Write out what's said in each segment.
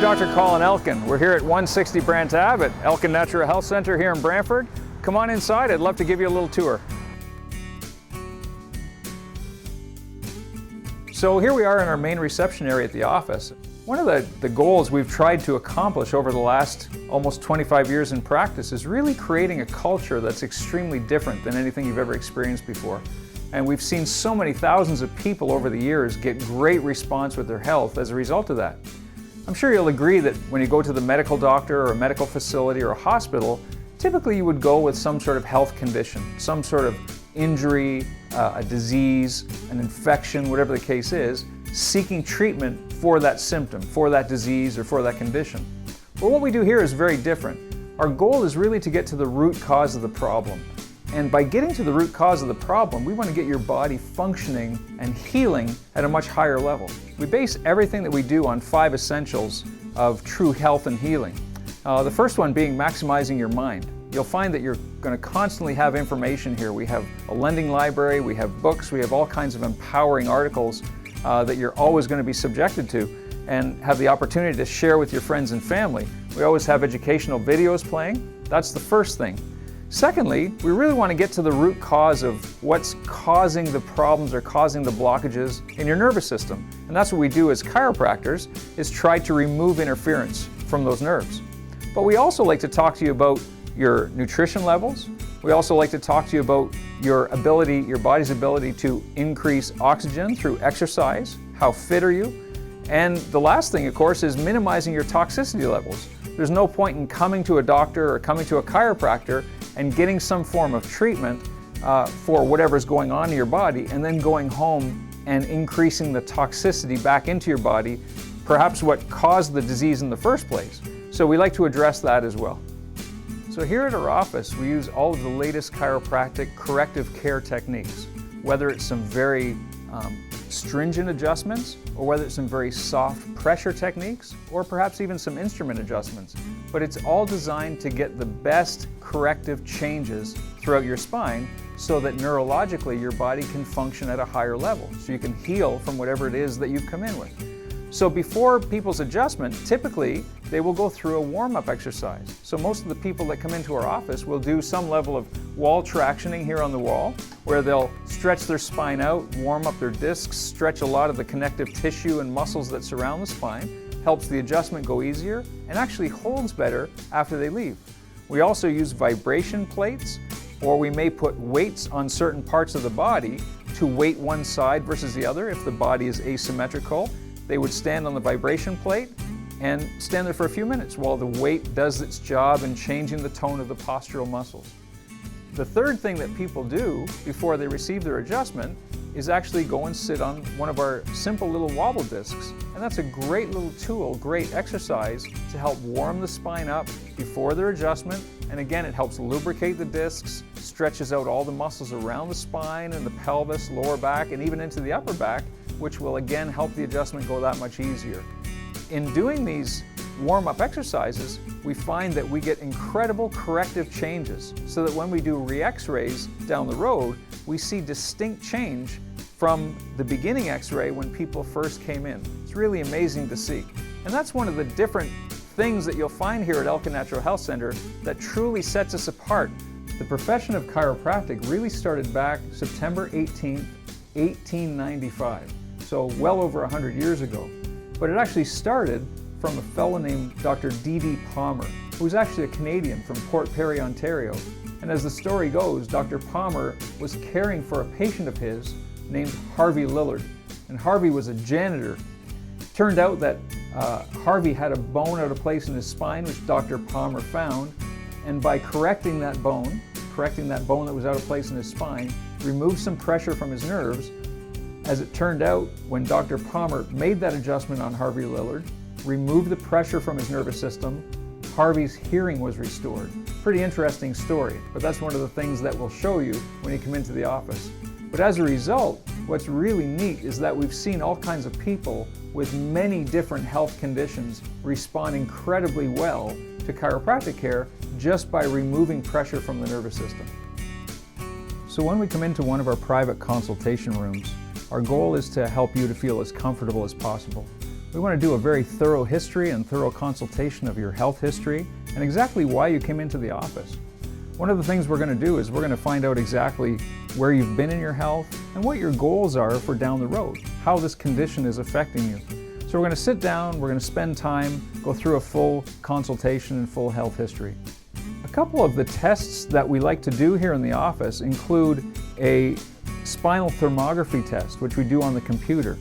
Dr. Colin Elkin. We're here at 160 Brant Ave at Elkin Natural Health Centre here in Brantford. Come on inside, I'd love to give you a little tour. So here we are in our main reception area at the office. One of the goals we've tried to accomplish over the last almost 25 years in practice is really creating a culture that's extremely different than anything you've ever experienced before. And we've seen so many thousands of people over the years get great response with their health as a result of that. I'm sure you'll agree that when you go to the medical doctor or a medical facility or a hospital, typically you would go with some sort of health condition, some sort of injury, a disease, an infection, whatever the case is, seeking treatment for that symptom, for that disease, or for that condition. But what we do here is very different. Our goal is really to get to the root cause of the problem. And by getting to the root cause of the problem, we want to get your body functioning and healing at a much higher level. We base everything that we do on 5 essentials of true health and healing. The first one being maximizing your mind. You'll find that you're going to constantly have information here. We have a lending library, we have books, we have all kinds of empowering articles that you're always going to be subjected to and have the opportunity to share with your friends and family. We always have educational videos playing. That's the first thing. Secondly, we really want to get to the root cause of what's causing the problems or causing the blockages in your nervous system. And that's what we do as chiropractors, is try to remove interference from those nerves. But we also like to talk to you about your nutrition levels. We also like to talk to you about your ability, your body's ability to increase oxygen through exercise. How fit are you? And the last thing, of course, is minimizing your toxicity levels. There's no point in coming to a doctor or coming to a chiropractor and getting some form of treatment for whatever's going on in your body and then going home and increasing the toxicity back into your body, perhaps what caused the disease in the first place. So we like to address that as well. So here at our office, we use all of the latest chiropractic corrective care techniques, whether it's some very stringent adjustments or whether it's some very soft pressure techniques or perhaps even some instrument adjustments. But it's all designed to get the best corrective changes throughout your spine so that neurologically your body can function at a higher level, so you can heal from whatever it is that you've come in with. So before people's adjustment, typically they will go through a warm-up exercise. So most of the people that come into our office will do some level of wall tractioning here on the wall, where they'll stretch their spine out, warm up their discs, stretch a lot of the connective tissue and muscles that surround the spine, helps the adjustment go easier, and actually holds better after they leave. We also use vibration plates, or we may put weights on certain parts of the body to weight one side versus the other if the body is asymmetrical. They would stand on the vibration plate and stand there for a few minutes while the weight does its job in changing the tone of the postural muscles. The third thing that people do before they receive their adjustment is actually go and sit on one of our simple little wobble discs. And that's a great little tool, great exercise to help warm the spine up before their adjustment. And again, it helps lubricate the discs, stretches out all the muscles around the spine and the pelvis, lower back, and even into the upper back, which will again help the adjustment go that much easier. In doing these warm-up exercises, we find that we get incredible corrective changes so that when we do re-x-rays down the road, we see distinct change from the beginning x-ray when people first came in. It's really amazing to see. And that's one of the different things that you'll find here at Elkin Natural Health Centre that truly sets us apart. The profession of chiropractic really started back September 18th, 1895. So well over 100 years ago. But it actually started from a fellow named Dr. D.D. Palmer, who was actually a Canadian from Port Perry, Ontario. And as the story goes, Dr. Palmer was caring for a patient of his named Harvey Lillard. And Harvey was a janitor. Turned out that Harvey had a bone out of place in his spine, which Dr. Palmer found. And by correcting that bone that was out of place in his spine, removed some pressure from his nerves. As it turned out, when Dr. Palmer made that adjustment on Harvey Lillard, removed the pressure from his nervous system, Harvey's hearing was restored. Pretty interesting story, but that's one of the things that we'll show you when you come into the office. But as a result, what's really neat is that we've seen all kinds of people with many different health conditions respond incredibly well to chiropractic care just by removing pressure from the nervous system. So when we come into one of our private consultation rooms, our goal is to help you to feel as comfortable as possible. We want to do a very thorough history and thorough consultation of your health history and exactly why you came into the office. One of the things we're going to do is we're going to find out exactly where you've been in your health and what your goals are for down the road, how this condition is affecting you. So we're going to sit down, we're going to spend time, go through a full consultation and full health history. A couple of the tests that we like to do here in the office include a spinal thermography test, which we do on the computer.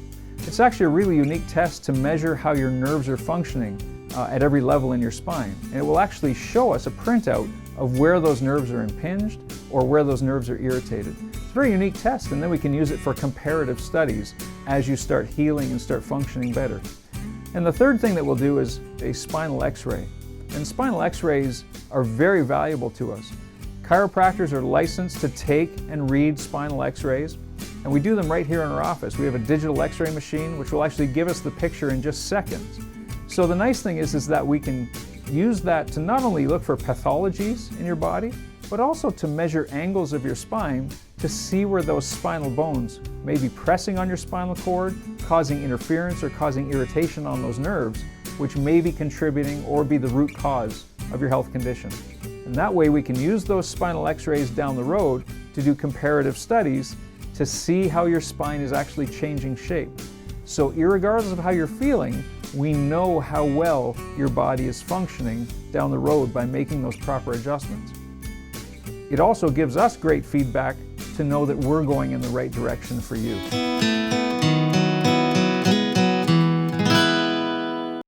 It's actually a really unique test to measure how your nerves are functioning at every level in your spine. And it will actually show us a printout of where those nerves are impinged or where those nerves are irritated. It's a very unique test, and then we can use it for comparative studies as you start healing and start functioning better. And the third thing that we'll do is a spinal X-ray. And spinal X-rays are very valuable to us. Chiropractors are licensed to take and read spinal X-rays, and we do them right here in our office. We have a digital X-ray machine which will actually give us the picture in just seconds. So the nice thing is that we can use that to not only look for pathologies in your body, but also to measure angles of your spine to see where those spinal bones may be pressing on your spinal cord, causing interference or causing irritation on those nerves, which may be contributing or be the root cause of your health condition. And that way we can use those spinal X-rays down the road to do comparative studies to see how your spine is actually changing shape. So irregardless of how you're feeling, we know how well your body is functioning down the road by making those proper adjustments. It also gives us great feedback to know that we're going in the right direction for you.